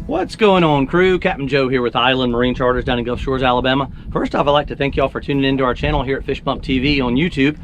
What's going on, crew? Captain Joe here with Island Marine Charters down in Gulf Shores, Alabama. First off, I'd like to thank y'all for tuning into our channel here at Fish Pump TV on YouTube.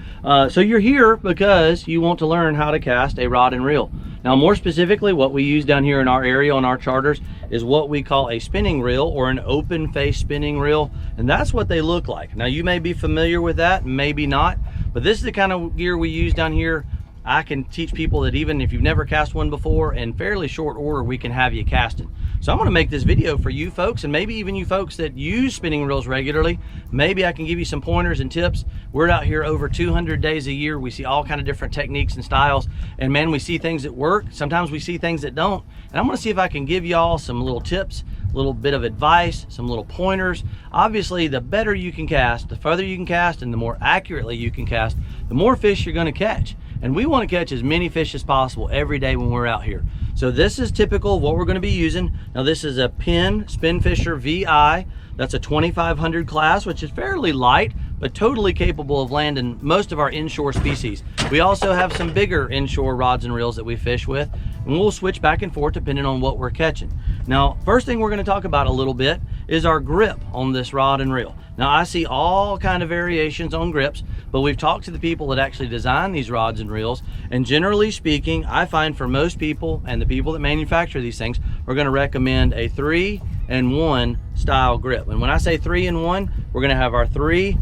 So you're here because you want to learn how to cast a rod and reel. Now, more specifically, what we use down here in our area on our charters is what we call a spinning reel, or an open face spinning reel, and that's what they look like. Now, you may be familiar with that, maybe not, but this is the kind of gear we use down here. I can teach people that even if you've never cast one before, in fairly short order, we can have you casting. So I'm going to make this video for you folks, and maybe even you folks that use spinning reels regularly. Maybe I can give you some pointers and tips. We're out here over 200 days a year. We see all kind of different techniques and styles, and man, we see things that work. Sometimes we see things that don't, and I'm going to see if I can give y'all some little tips, a little bit of advice, some little pointers. Obviously, the better you can cast, the further you can cast, and the more accurately you can cast, the more fish you're going to catch. And we want to catch as many fish as possible every day when we're out here. So this is typical of what we're going to be using. Now, this is a Penn Spin Fisher VI. That's a 2500 class, which is fairly light, but totally capable of landing most of our inshore species. We also have some bigger inshore rods and reels that we fish with, and we'll switch back and forth depending on what we're catching. Now, first thing we're going to talk about a little bit is our grip on this rod and reel. Now, I see all kind of variations on grips, but we've talked to the people that actually design these rods and reels, and generally speaking, I find for most people and the people that manufacture these things are going to recommend a 3-in-1 style grip. And when I say 3-in-1, we're going to have our 3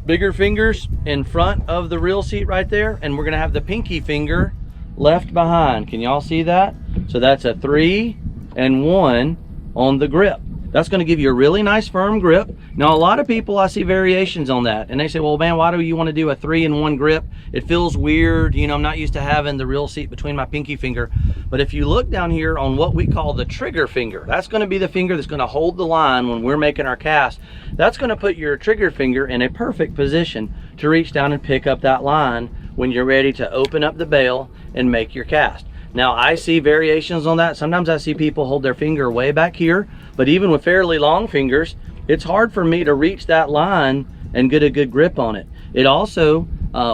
bigger fingers in front of the reel seat right there, and we're going to have the pinky finger left behind. Can y'all see that? So that's a 3-in-1 on the grip. That's going to give you a really nice firm grip. Now, a lot of people, I see variations on that, and they say, well, man, why do you want to do a 3-in-1 grip? It feels weird. You know, I'm not used to having the reel seat between my pinky finger. But if you look down here on what we call the trigger finger, that's going to be the finger that's going to hold the line when we're making our cast. That's going to put your trigger finger in a perfect position to reach down and pick up that line when you're ready to open up the bail and make your cast. Now, I see variations on that. Sometimes I see people hold their finger way back here, but even with fairly long fingers, it's hard for me to reach that line and get a good grip on it. It also,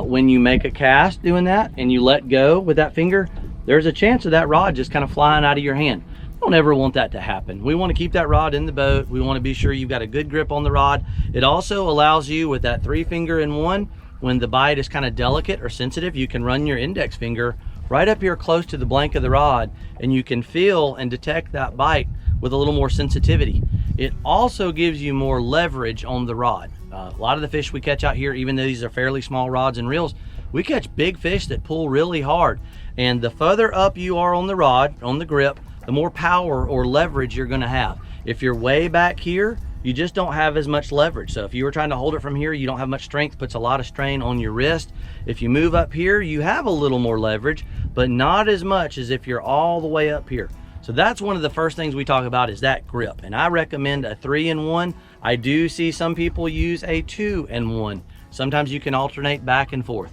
when you make a cast doing that and you let go with that finger, there's a chance of that rod just kind of flying out of your hand. We don't ever want that to happen. We want to keep that rod in the boat. We want to be sure you've got a good grip on the rod. It also allows you, with that 3-finger-in-1, when the bite is kind of delicate or sensitive, you can run your index finger right up here close to the blank of the rod, and you can feel and detect that bite with a little more sensitivity. It also gives you more leverage on the rod. A lot of the fish we catch out here, even though these are fairly small rods and reels, we catch big fish that pull really hard. And the further up you are on the rod, on the grip, the more power or leverage you're going to have. If you're way back here, you just don't have as much leverage. So if you were trying to hold it from here, you don't have much strength, puts a lot of strain on your wrist. If you move up here, you have a little more leverage, but not as much as if you're all the way up here. So that's one of the first things we talk about, is that grip. And I recommend a 3-in-1. I do see some people use a 2-in-1. Sometimes you can alternate back and forth.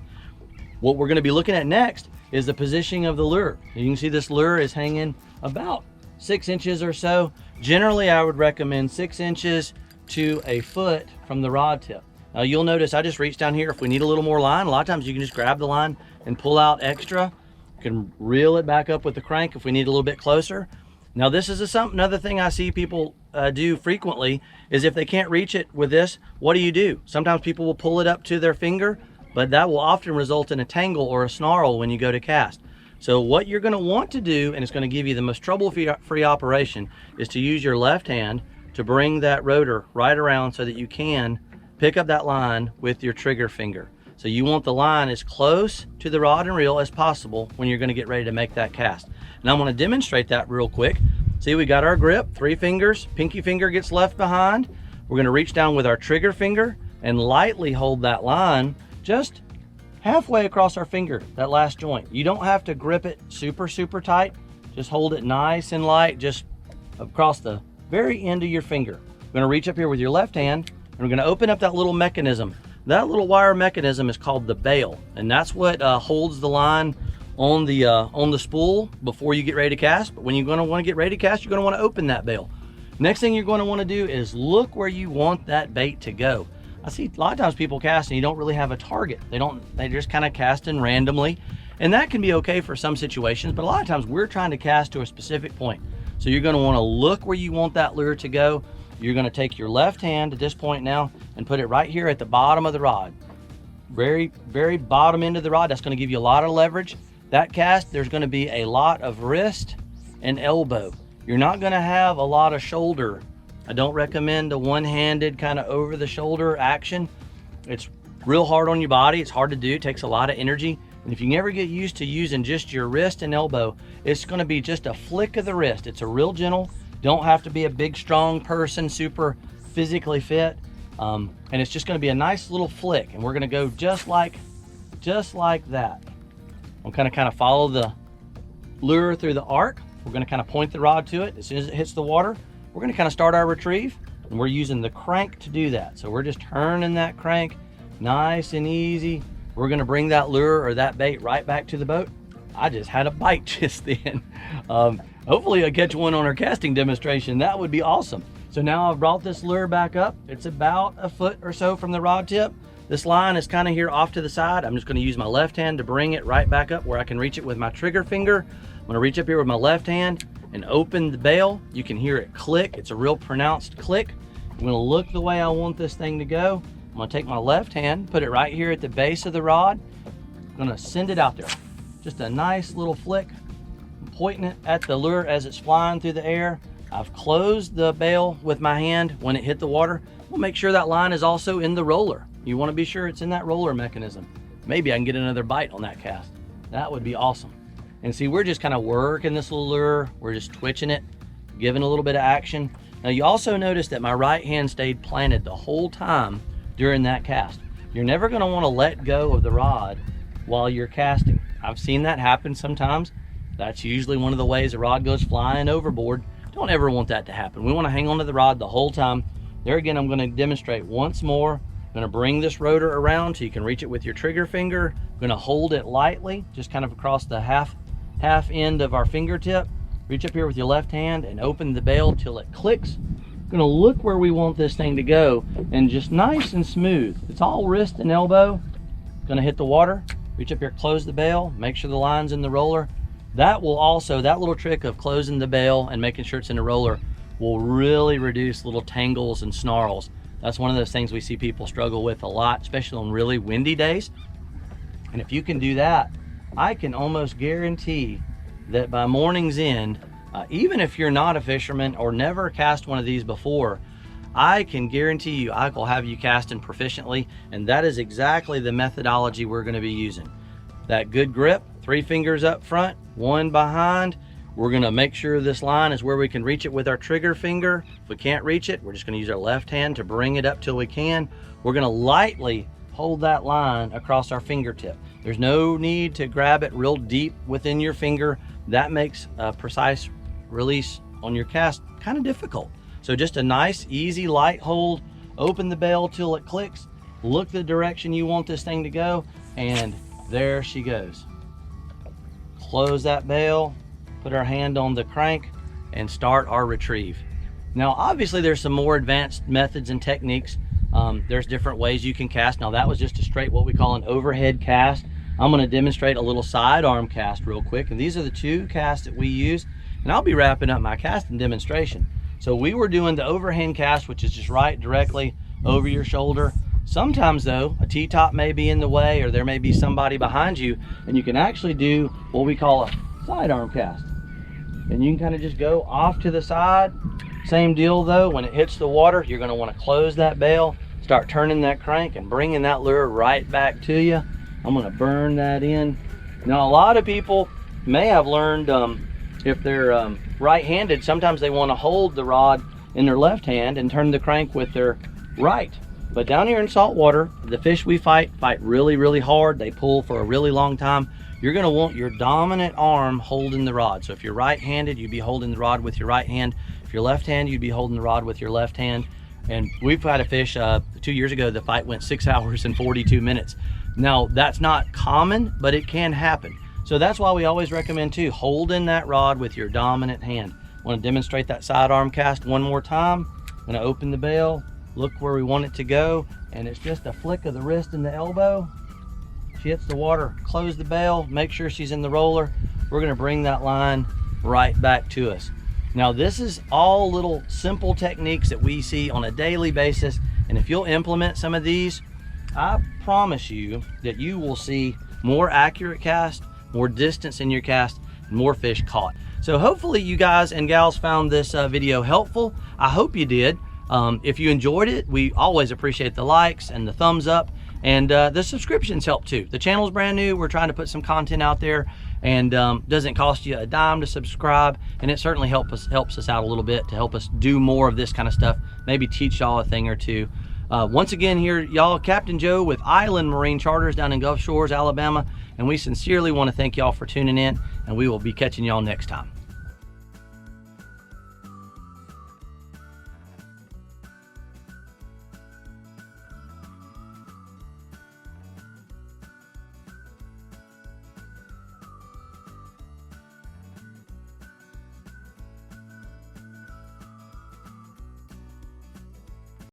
What we're going to be looking at next is the positioning of the lure. You can see this lure is hanging about 6 inches or so. Generally, I would recommend 6 inches to a foot from the rod tip. Now, you'll notice I just reached down here. If we need a little more line, a lot of times you can just grab the line and pull out extra. You can reel it back up with the crank if we need a little bit closer. Now, this is another thing I see people do frequently, is if they can't reach it with this, what do? Sometimes people will pull it up to their finger, but that will often result in a tangle or a snarl when you go to cast. So what you're going to want to do, and it's going to give you the most trouble-free operation, is to use your left hand to bring that rotor right around so that you can pick up that line with your trigger finger. So you want the line as close to the rod and reel as possible when you're going to get ready to make that cast. And I'm going to demonstrate that real quick. See, we got our grip, 3 fingers, pinky finger gets left behind. We're going to reach down with our trigger finger and lightly hold that line just halfway across our finger, that last joint. You don't have to grip it super tight. Just hold it nice and light, just across the very end of your finger. We're going to reach up here with your left hand, and we're going to open up that little mechanism. That little wire mechanism is called the bail, and that's what holds the line on the spool before you get ready to cast. But when you're going to want to get ready to cast, you're going to want to open that bail. Next thing you're going to want to do is look where you want that bait to go. I see a lot of times people cast and you don't really have a target. They just kind of casting randomly, and that can be okay for some situations, but a lot of times we're trying to cast to a specific point. So you're going to want to look where you want that lure to go. You're going to take your left hand at this point now and put it right here at the bottom of the rod. Very, very bottom end of the rod. That's going to give you a lot of leverage. That cast, there's going to be a lot of wrist and elbow. You're not going to have a lot of shoulder. I don't recommend the one-handed kind of over the shoulder action. It's real hard on your body. It's hard to do. It takes a lot of energy. And if you never get used to using just your wrist and elbow, it's going to be just a flick of the wrist. It's a real gentle. Don't have to be a big, strong person, super physically fit. And it's just going to be a nice little flick. And we're going to go just like that. I'm going to kind of follow the lure through the arc. We're going to kind of point the rod to it. As soon as it hits the water, we're going to kind of start our retrieve. And we're using the crank to do that. So we're just turning that crank nice and easy. We're going to bring that lure or that bait right back to the boat. I just had a bite just then. Hopefully I'll catch one on our casting demonstration. That would be awesome. So now I've brought this lure back up. It's about a foot or so from the rod tip. This line is kind of here off to the side. I'm just going to use my left hand to bring it right back up where I can reach it with my trigger finger. I'm going to reach up here with my left hand and open the bail. You can hear it click. It's a real pronounced click. I'm going to look the way I want this thing to go. I'm going to take my left hand, put it right here at the base of the rod. I'm going to send it out there. Just a nice little flick. I'm pointing it at the lure as it's flying through the air. I've closed the bail with my hand when it hit the water. We'll make sure that line is also in the roller. You want to be sure it's in that roller mechanism. Maybe I can get another bite on that cast. That would be awesome. And see, we're just kind of working this little lure. We're just twitching it, giving a little bit of action. Now you also notice that my right hand stayed planted the whole time during that cast. You're never going to want to let go of the rod while you're casting. I've seen that happen sometimes. That's usually one of the ways the rod goes flying overboard. Don't ever want that to happen. We want to hang on to the rod the whole time. There again, I'm going to demonstrate once more. I'm going to bring this rotor around so you can reach it with your trigger finger. I'm going to hold it lightly, just kind of across the half end of our fingertip. Reach up here with your left hand and open the bail till it clicks. I'm going to look where we want this thing to go and just nice and smooth. It's all wrist and elbow. Going to hit the water. Reach up here, close the bail, make sure the line's in the roller. That will also, that little trick of closing the bail and making sure it's in the roller will really reduce little tangles and snarls. That's one of those things we see people struggle with a lot, especially on really windy days. And if you can do that, I can almost guarantee that by morning's end, even if you're not a fisherman or never cast one of these before, I can guarantee you I will have you casting proficiently, and that is exactly the methodology we're going to be using. That good grip, 3 fingers up front, 1 behind. We're going to make sure this line is where we can reach it with our trigger finger. If we can't reach it, we're just going to use our left hand to bring it up till we can. We're going to lightly hold that line across our fingertip. There's no need to grab it real deep within your finger. That makes a precise release on your cast kind of difficult. So just a nice, easy, light hold. Open the bail till it clicks. Look the direction you want this thing to go, and there she goes. Close that bail, put our hand on the crank, and start our retrieve. Now, obviously, there's some more advanced methods and techniques. There's different ways you can cast. Now, that was just a straight, what we call an overhead cast. I'm going to demonstrate a little sidearm cast real quick, and these are the 2 casts that we use, and I'll be wrapping up my casting demonstration. So we were doing the overhand cast, which is just right directly over your shoulder. Sometimes though, a T-top may be in the way, or there may be somebody behind you, and you can actually do what we call a sidearm cast. And you can kind of just go off to the side. Same deal though, when it hits the water, you're going to want to close that bail, start turning that crank and bringing that lure right back to you. I'm going to burn that in. Now, a lot of people may have learned, if they're right-handed, sometimes they want to hold the rod in their left hand and turn the crank with their right. But down here in saltwater, the fish we fight really, really hard. They pull for a really long time. You're going to want your dominant arm holding the rod. So if you're right-handed, you'd be holding the rod with your right hand. If you're left-handed, you'd be holding the rod with your left hand. And we've had a fish 2 years ago, the fight went 6 hours and 42 minutes. Now, that's not common, but it can happen. So that's why we always recommend too, holding that rod with your dominant hand. I want to demonstrate that sidearm cast one more time. I'm going to open the bail, look where we want it to go, and it's just a flick of the wrist and the elbow. She hits the water, close the bail, make sure she's in the roller. We're going to bring that line right back to us. Now this is all little simple techniques that we see on a daily basis, and if you'll implement some of these, I promise you that you will see more accurate cast, more distance in your cast, and more fish caught. So hopefully you guys and gals found this video helpful. I hope you did. If you enjoyed it, we always appreciate the likes and the thumbs up, and the subscriptions help too. The channel's brand new. We're trying to put some content out there, and doesn't cost you a dime to subscribe, and it certainly helps us out a little bit to help us do more of this kind of stuff, maybe teach y'all a thing or two. Once again here, y'all, Captain Joe with Island Marine Charters down in Gulf Shores, Alabama, and we sincerely want to thank y'all for tuning in, and we will be catching y'all next time.